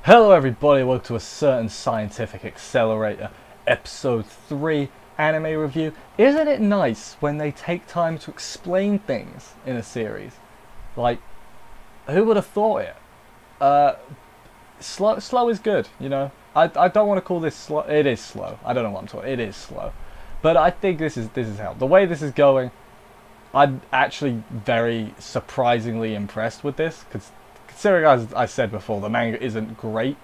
Hello everybody, welcome to a certain scientific accelerator, episode 3 anime review. Isn't it nice when they take time to explain things in a series? Like, who would have thought it? Slow is good, you know. I don't want to call this slow. It is slow. I don't know what I'm talking. It is slow, but I think this is how the way this is going. I'm actually very surprisingly impressed with this, because considering, as I said before, the manga isn't great.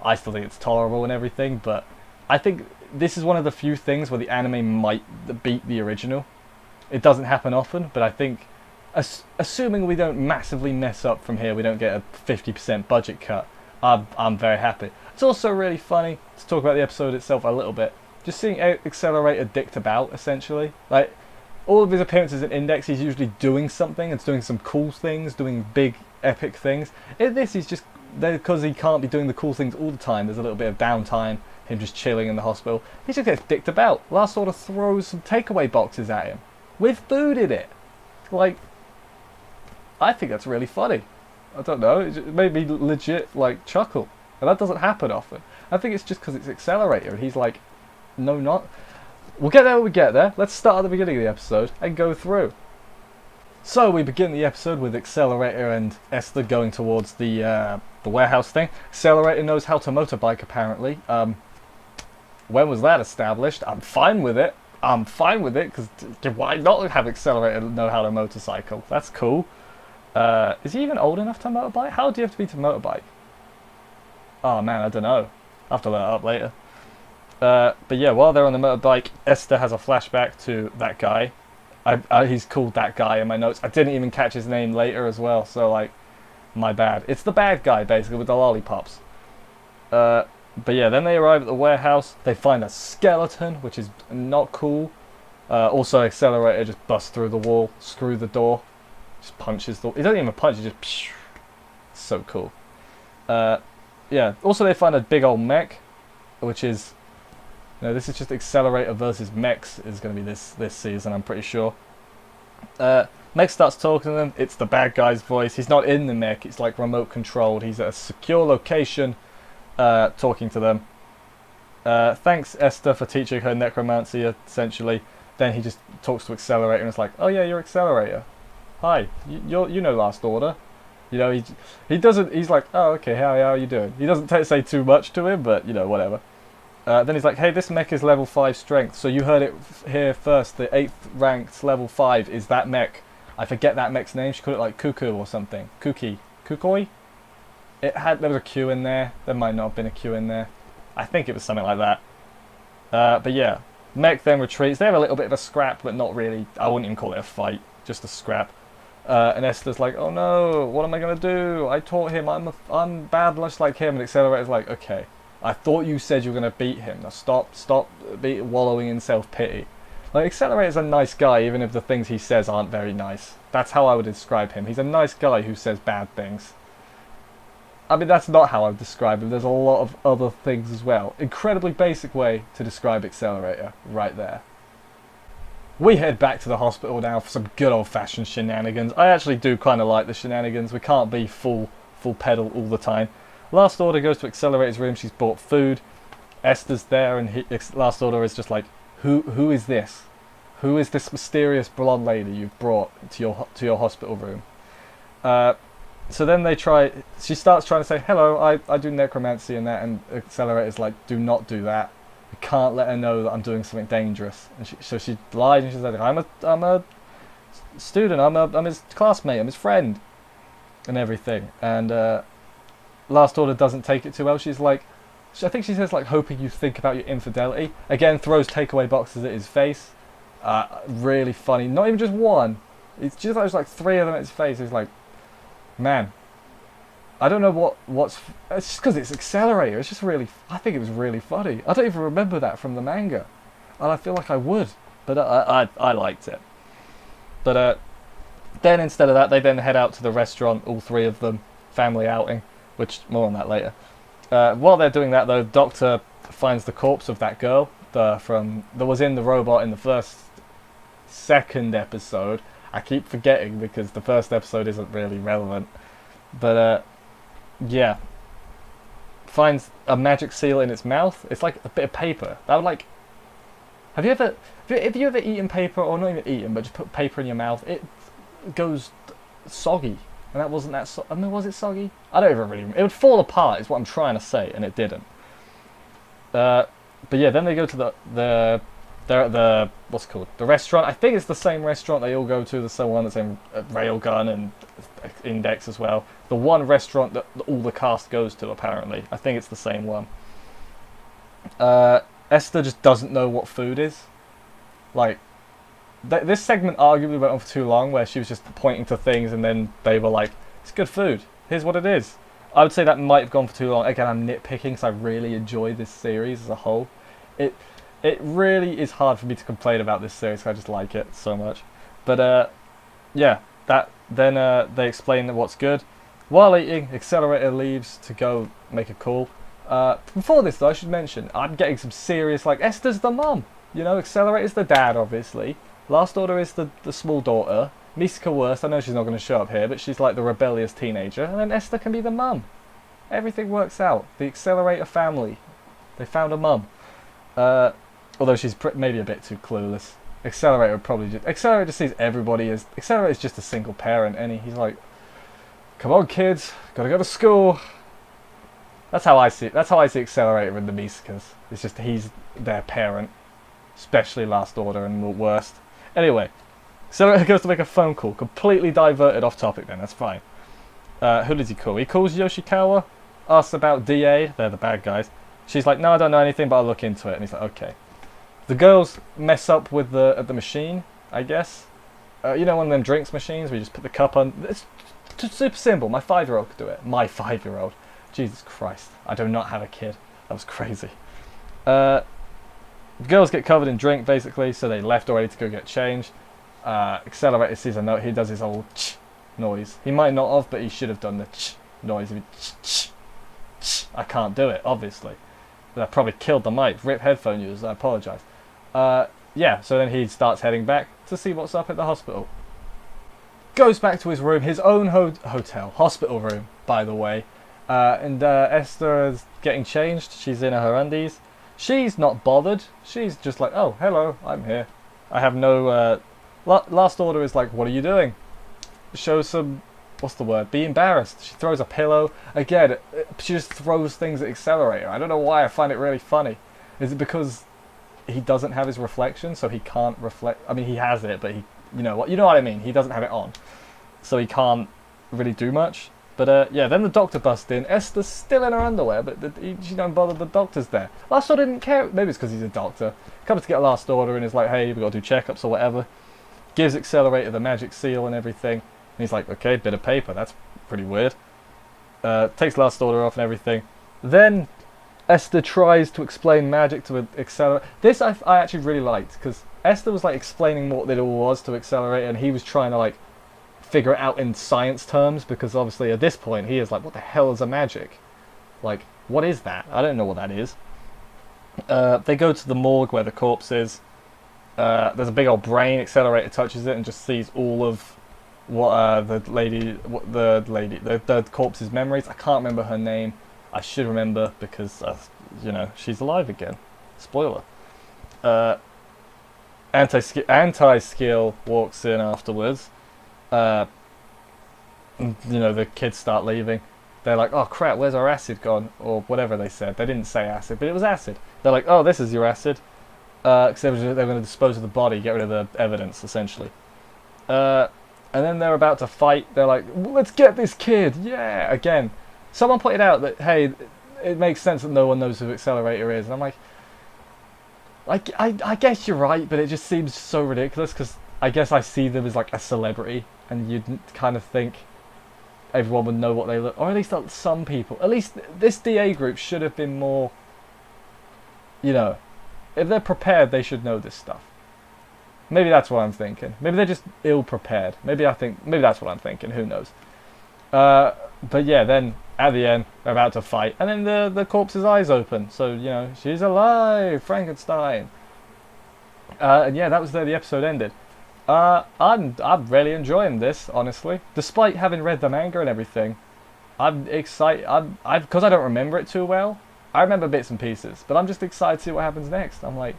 I still think it's tolerable and everything, but I think this is one of the few things where the anime might beat the original. It doesn't happen often, but I think, assuming we don't massively mess up from here, we don't get a 50% budget cut, I'm very happy. It's also really funny to talk about the episode itself a little bit. Just seeing Accelerator dicked about, essentially. Like, all of his appearances in Index, he's usually doing something, and doing some cool things, doing big, epic things. In this, he's just, because he can't be doing the cool things all the time, there's a little bit of downtime, him just chilling in the hospital. He just gets dicked about. Last Order throws some takeaway boxes at him, with food in it. Like, I think that's really funny. I don't know, it made me legit, like, chuckle. And that doesn't happen often. I think it's just because it's Accelerator, and he's like, no, not... We'll get there when we get there. Let's start at the beginning of the episode and go through. So we begin the episode with Accelerator and Esther going towards the warehouse thing. Accelerator knows how to motorbike, apparently. When was that established? I'm fine with it. Because why not have Accelerator know how to motorcycle? That's cool. Is he even old enough to motorbike? How old do you have to be to motorbike? Oh man, I don't know. I'll have to look it up later. But yeah, while they're on the motorbike, Esther has a flashback to that guy. He's called that guy in my notes. I didn't even catch his name later as well, so like, my bad. It's the bad guy, basically, with the lollipops. But yeah, then they arrive at the warehouse. They find a skeleton, which is not cool. Also, Accelerator just busts through the wall, screw the door, just punches the... He doesn't even punch, he just... Psh, so cool. Yeah, also they find a big old mech, which is... No, this is just Accelerator versus mechs is going to be this season, I'm pretty sure. Mech starts talking to them. It's the bad guy's voice. He's not in the mech. It's like remote controlled. He's at a secure location talking to them. Thanks, Esther, for teaching her necromancy, essentially. Then he just talks to Accelerator and it's like, oh yeah, you're Accelerator. Hi, you know Last Order. You know, he doesn't... He's like, oh, okay, how are you doing? He doesn't say too much to him, but, you know, whatever. Then he's like, hey, this mech is level 5 strength, so you heard it here first. The 8th ranked level 5 is that mech. I forget that mech's name. She called it like Cuckoo or something. Kukoi? There was a Q in there. There might not have been a Q in there. I think it was something like that. But yeah, mech then retreats. They have a little bit of a scrap, but not really. I wouldn't even call it a fight, just a scrap. And Esther's like, oh no, what am I going to do? I taught him, I'm bad much like him. And Accelerator's like, okay. I thought you said you were going to beat him. Now stop wallowing in self-pity. Like, Accelerator's a nice guy, even if the things he says aren't very nice. That's how I would describe him. He's a nice guy who says bad things. I mean, that's not how I would describe him. There's a lot of other things as well. Incredibly basic way to describe Accelerator, right there. We head back to the hospital now for some good old-fashioned shenanigans. I actually do kind of like the shenanigans. We can't be full pedal all the time. Last Order goes to Accelerator's room. She's bought food. Esther's there, and Last Order is just like, who is this? Who is this mysterious blonde lady you've brought to your hospital room? So then she starts trying to say, hello, I do necromancy and that, and Accelerator's like, do not do that. You can't let her know that I'm doing something dangerous. And so she lied, and she's like, I'm a student, I'm his classmate, I'm his friend, and everything. And Last Order doesn't take it too well. She's like, I think she says like, hoping you think about your infidelity. Again, throws takeaway boxes at his face. Really funny. Not even just one. It's just there's like 3 of them at his face. He's like, man, I don't know what's. It's just because it's Accelerator. It's just really. I think it was really funny. I don't even remember that from the manga, and I feel like I would, but I liked it. But then instead of that, they then head out to the restaurant. All 3 of them, family outing. Which, more on that later. While they're doing that, though, Doctor finds the corpse of that girl that was in the robot in the second episode. I keep forgetting because the first episode isn't really relevant. But, yeah. finds a magic seal in its mouth. It's like a bit of paper. That would like. Have you ever eaten paper, or not even eaten, but just put paper in your mouth? It goes soggy, and that wasn't that. I mean, was it soggy? I don't even really. It would fall apart, is what I'm trying to say, and it didn't. But yeah, then they go to they're at the what's it called, the restaurant. I think it's the same restaurant they all go to. The same one that's in Railgun and Index as well. The one restaurant that all the cast goes to, apparently. I think it's the same one. Esther just doesn't know what food is. Like, this segment arguably went on for too long, where she was just pointing to things and then they were like, it's good food, here's what it is. I would say that might have gone for too long. Again, I'm nitpicking because I really enjoy this series as a whole. It really is hard for me to complain about this series because I just like it so much. But yeah, then they explain what's good. While eating, Accelerator leaves to go make a call. Before this though, I should mention, I'm getting some serious, like, Esther's the mum. You know, Accelerator's the dad, obviously. Last Order is the small daughter. Misika worst, I know she's not going to show up here, but she's like the rebellious teenager. And then Esther can be the mum. Everything works out. The Accelerator family. They found a mum. Although she's maybe a bit too clueless. Accelerator probably just... Accelerator just sees everybody as... Accelerator's just a single parent, and he's like, come on kids, gotta go to school. That's how I see it. That's how I see Accelerator in the Misikas. It's just he's their parent. Especially Last Order and worst. Anyway, Accelerator goes to make a phone call. Completely diverted off topic then, that's fine. Who does he call? He calls Yoshikawa, asks about DA, they're the bad guys. She's like, no, I don't know anything, but I'll look into it. And he's like, okay. The girls mess up with the machine, I guess. You know, one of them drinks machines where you just put the cup on. It's super simple. My 5-year-old could do it. My 5-year-old. Jesus Christ. I do not have a kid. That was crazy. The girls get covered in drink, basically, so they left already to go get changed. Accelerator sees a note. He does his old ch noise. He might not have, but he should have done the ch noise. I can't do it, obviously. That probably killed the mic. Rip headphone users, I apologise. Yeah, so then he starts heading back to see what's up at the hospital. Goes back to his room, his own hospital room, by the way. And Esther is getting changed. She's in her undies. She's not bothered. She's just like, oh, hello, I'm here. I have no... Last Order is like, what are you doing? Show some... What's the word? Be embarrassed. She throws a pillow. Again, she just throws things at Accelerator. I don't know why. I find it really funny. Is it because he doesn't have his reflection, so he can't reflect? I mean, he has it, but he... You know what I mean? He doesn't have it on. So he can't really do much. But yeah, then the doctor busts in. Esther's still in her underwear, but she don't bother. The doctor's there. Last Order didn't care. Maybe it's because he's a doctor. Comes to get Last Order and is like, hey, we got to do checkups or whatever. Gives Accelerator the magic seal and everything. And he's like, okay, bit of paper. That's pretty weird. Takes Last Order off and everything. Then Esther tries to explain magic to Accelerator. This I actually really liked, because Esther was like explaining what it all was to Accelerator, and he was trying to like figure it out in science terms, because obviously at this point he is like, what the hell is a magic? Like, what is that? I don't know what that is. They go to the morgue where the corpse is. There's a big old brain. Accelerator touches it and just sees all of what the corpse's memories. I can't remember her name. I should remember because you know, she's alive again. Spoiler. Anti-skill walks in afterwards. You know, the kids start leaving. They're like, oh crap, where's our acid gone? Or whatever they said. They didn't say acid, but it was acid. They're like, oh, this is your acid. Because they're going to dispose of the body, get rid of the evidence, essentially. And then they're about to fight. They're like, let's get this kid. Yeah, again. Someone pointed out that, hey, it makes sense that no one knows who Accelerator is. And I'm like, I guess you're right, but it just seems so ridiculous, because I guess I see them as like a celebrity, and you'd kind of think everyone would know what they look, or at least some people. At least this DA group should have been more, you know, if they're prepared, they should know this stuff. Maybe that's what I'm thinking. Maybe they're just ill-prepared. Maybe that's what I'm thinking. Who knows? But yeah, then at the end, they're about to fight, and then the corpse's eyes open. So, you know, she's alive, Frankenstein. And yeah, that was where the episode ended. I'm really enjoying this, honestly. Despite having read the manga and everything, I'm excited. Because I don't remember it too well. I remember bits and pieces, but I'm just excited to see what happens next. I'm like,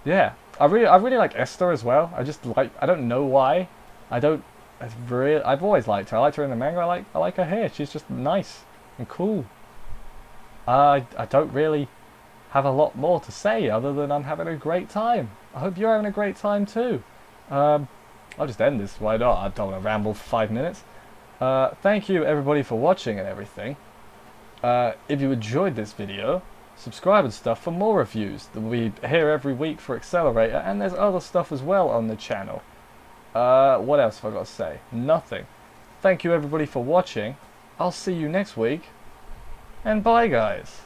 yeah. I really like Esther as well. I just like, I don't know why. I don't, I've always liked her. I liked her in the manga. I like her hair. She's just nice and cool. I don't really have a lot more to say other than I'm having a great time. I hope you're having a great time too. I'll just end this. Why not? I don't want to ramble for 5 minutes. Thank you everybody for watching and everything. If you enjoyed this video, subscribe and stuff for more reviews. We here every week for Accelerator, and there's other stuff as well on the channel. What else have I got to say? Nothing. Thank you everybody for watching. I'll see you next week, and bye guys.